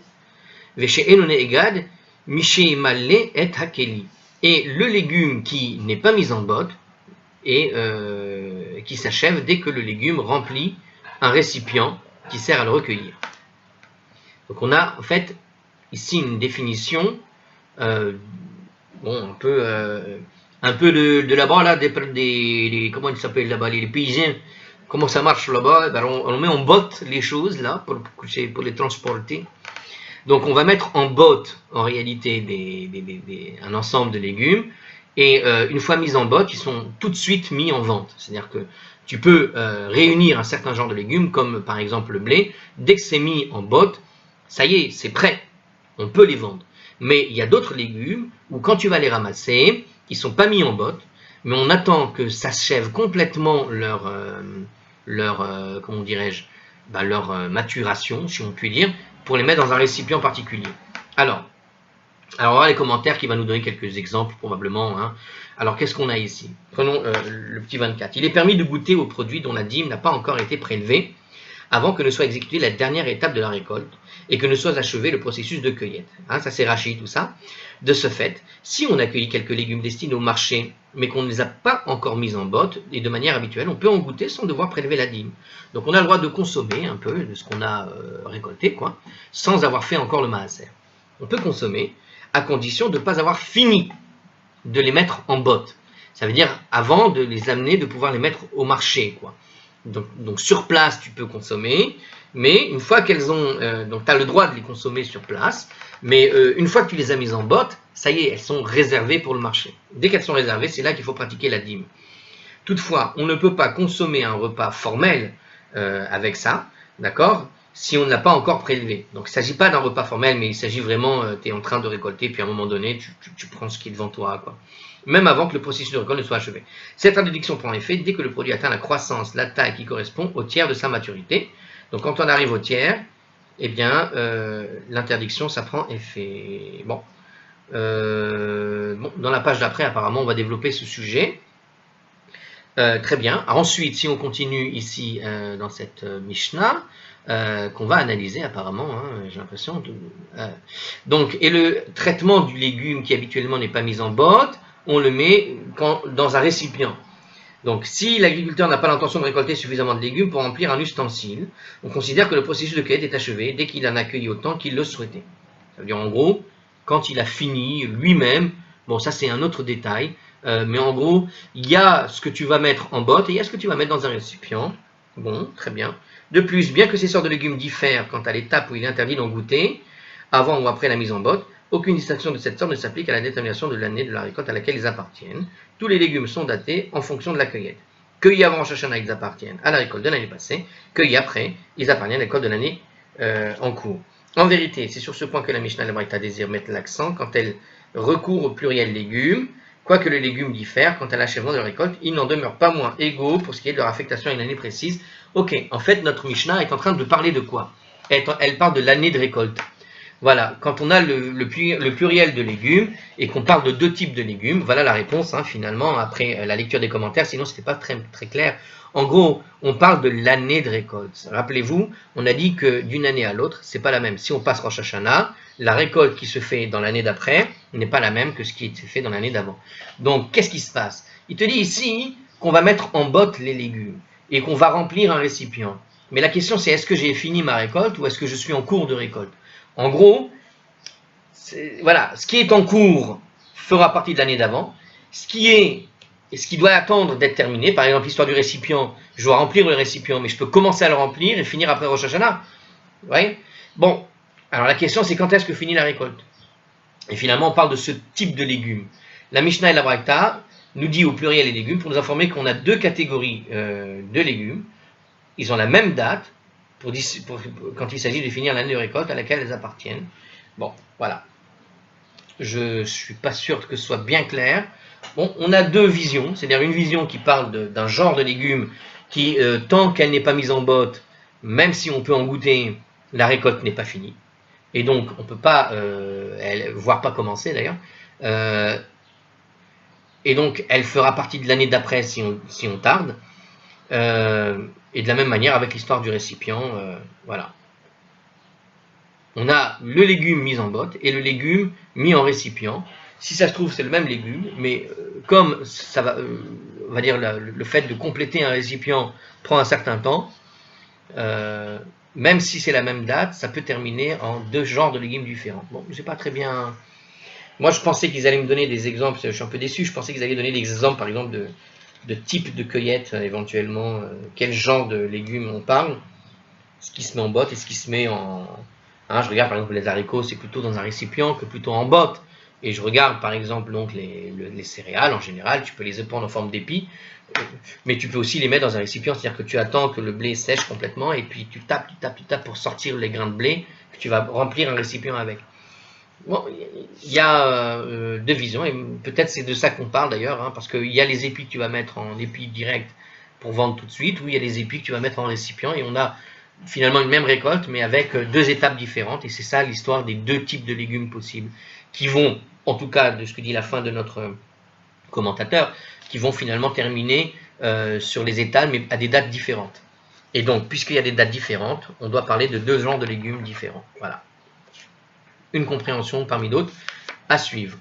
veshe'enone egad, misheye malle et hakeli. Et le légume qui n'est pas mis en botte, et qui s'achève dès que le légume remplit un récipient qui sert à le recueillir. Donc on a en fait ici une définition un peu de là-bas là, comment ils s'appellent là-bas, les paysans, comment ça marche là-bas, on met en botte les choses là pour les transporter. Donc on va mettre en botte en réalité un ensemble de légumes. Et une fois mis en botte, ils sont tout de suite mis en vente. C'est-à-dire que tu peux réunir un certain genre de légumes, comme par exemple le blé. Dès que c'est mis en botte, ça y est, c'est prêt. On peut les vendre. Mais il y a d'autres légumes où quand tu vas les ramasser, ils ne sont pas mis en botte, mais on attend que s'achève complètement leur maturation, si on peut dire, pour les mettre dans un récipient particulier. Alors on va voir les commentaires qui va nous donner quelques exemples probablement. Alors qu'est-ce qu'on a ici? Prenons le petit 24. Il est permis de goûter aux produits dont la dîme n'a pas encore été prélevée avant que ne soit exécutée la dernière étape de la récolte et que ne soit achevé le processus de cueillette. Ça c'est Rachid, tout ça. De ce fait, si on accueille quelques légumes destinés au marché mais qu'on ne les a pas encore mis en botte et de manière habituelle, on peut en goûter sans devoir prélever la dîme. Donc on a le droit de consommer un peu de ce qu'on a récolté, sans avoir fait encore le maaser. On peut consommer à condition de ne pas avoir fini de les mettre en botte. Ça veut dire avant de les amener, de pouvoir les mettre au marché, quoi. Donc sur place, tu peux consommer, mais une fois qu'elles ont... donc tu as le droit de les consommer sur place, mais une fois que tu les as mises en botte, ça y est, elles sont réservées pour le marché. Dès qu'elles sont réservées, c'est là qu'il faut pratiquer la dîme. Toutefois, on ne peut pas consommer un repas formel avec ça, d'accord, si on ne l'a pas encore prélevé. Donc il ne s'agit pas d'un repas formel, mais il s'agit vraiment, tu es en train de récolter, puis à un moment donné, tu prends ce qui est devant toi, quoi. Même avant que le processus de récolte ne soit achevé. Cette interdiction prend effet dès que le produit atteint la croissance, la taille qui correspond au tiers de sa maturité. Donc quand on arrive au tiers, eh bien, l'interdiction, ça prend effet. Bon. Dans la page d'après, apparemment, on va développer ce sujet. Très bien. Ensuite, si on continue ici dans cette Mishnah, qu'on va analyser apparemment, hein, j'ai l'impression. Donc, et le traitement du légume qui habituellement n'est pas mis en botte, on le met dans un récipient. Donc, si l'agriculteur n'a pas l'intention de récolter suffisamment de légumes pour remplir un ustensile, on considère que le processus de cueillette est achevé dès qu'il en a accueilli autant qu'il le souhaitait. Ça veut dire, en gros, quand il a fini lui-même, bon, ça c'est un autre détail, mais en gros, il y a ce que tu vas mettre en botte et il y a ce que tu vas mettre dans un récipient. Bon, très bien. De plus, bien que ces sortes de légumes diffèrent quant à l'étape où il est interdit d'en goûter, avant ou après la mise en botte, aucune distinction de cette sorte ne s'applique à la détermination de l'année de la récolte à laquelle ils appartiennent. Tous les légumes sont datés en fonction de la cueillette. Cueillis avant Rosh Hashanah, ils appartiennent à la récolte de l'année passée. Cueillis après, ils appartiennent à la récolte de l'année en cours. En vérité, c'est sur ce point que la Mishnah et la Braïta désirent mettre l'accent quand elle recourt au pluriel légumes. Quoique les légumes diffèrent quant à l'achèvement de la récolte, ils n'en demeurent pas moins égaux pour ce qui est de leur affectation à une année précise. Ok, en fait, notre Mishnah est en train de parler de quoi? Elle parle de l'année de récolte. Voilà, quand on a le pluriel de légumes et qu'on parle de deux types de légumes, voilà la réponse, hein, finalement, après la lecture des commentaires, sinon ce n'était pas très, très clair. En gros, on parle de l'année de récolte. Rappelez-vous, on a dit que d'une année à l'autre, c'est pas la même. Si on passe Rosh Hashanah, la récolte qui se fait dans l'année d'après n'est pas la même que ce qui s'est fait dans l'année d'avant. Donc, qu'est-ce qui se passe? Il te dit ici qu'on va mettre en botte les légumes et qu'on va remplir un récipient. Mais la question c'est, est-ce que j'ai fini ma récolte ou est-ce que je suis en cours de récolte? En gros, voilà, ce qui est en cours fera partie de l'année d'avant. Ce qui doit attendre d'être terminé, par exemple l'histoire du récipient, je dois remplir le récipient, mais je peux commencer à le remplir et finir après Rosh Hashanah. Vous voyez? Bon, alors la question c'est quand est-ce que finit la récolte? Et finalement on parle de ce type de légumes. La Mishnah et la Braïta nous dit au pluriel les légumes pour nous informer qu'on a deux catégories de légumes. Ils ont la même date, quand il s'agit de définir l'année de récolte à laquelle elles appartiennent. Bon, voilà. Je ne suis pas sûr que ce soit bien clair. Bon, on a deux visions, c'est-à-dire une vision qui parle d'un genre de légumes qui, tant qu'elle n'est pas mise en botte, même si on peut en goûter, la récolte n'est pas finie. Et donc, on ne peut pas, voire pas commencer d'ailleurs. Et donc, elle fera partie de l'année d'après si on tarde. Et de la même manière avec l'histoire du récipient, voilà. On a le légume mis en botte et le légume mis en récipient. Si ça se trouve, c'est le même légume, mais comme ça va, on va dire le fait de compléter un récipient prend un certain temps, même si c'est la même date, ça peut terminer en deux genres de légumes différents. Bon, je sais pas très bien. Moi, je pensais qu'ils allaient me donner des exemples. Je suis un peu déçu. Je pensais qu'ils allaient donner des exemples, par exemple, de type de cueillette, éventuellement, quel genre de légumes on parle, ce qui se met en botte et ce qui se met en... Hein, je regarde par exemple les haricots, c'est plutôt dans un récipient que plutôt en botte. Et je regarde par exemple donc les céréales en général, tu peux les épandre en forme d'épi, mais tu peux aussi les mettre dans un récipient, c'est-à-dire que tu attends que le blé sèche complètement et puis tu tapes pour sortir les grains de blé que tu vas remplir un récipient avec. Bon, il y a deux visions, et peut-être c'est de ça qu'on parle d'ailleurs, hein, parce qu'il y a les épis que tu vas mettre en épis direct pour vendre tout de suite, ou il y a les épis que tu vas mettre en récipient, et on a finalement une même récolte, mais avec deux étapes différentes, et c'est ça l'histoire des deux types de légumes possibles, qui vont, en tout cas de ce que dit la fin de notre commentateur, qui vont finalement terminer sur les étals, mais à des dates différentes. Et donc, puisqu'il y a des dates différentes, on doit parler de deux genres de légumes différents. Voilà. Une compréhension parmi d'autres à suivre.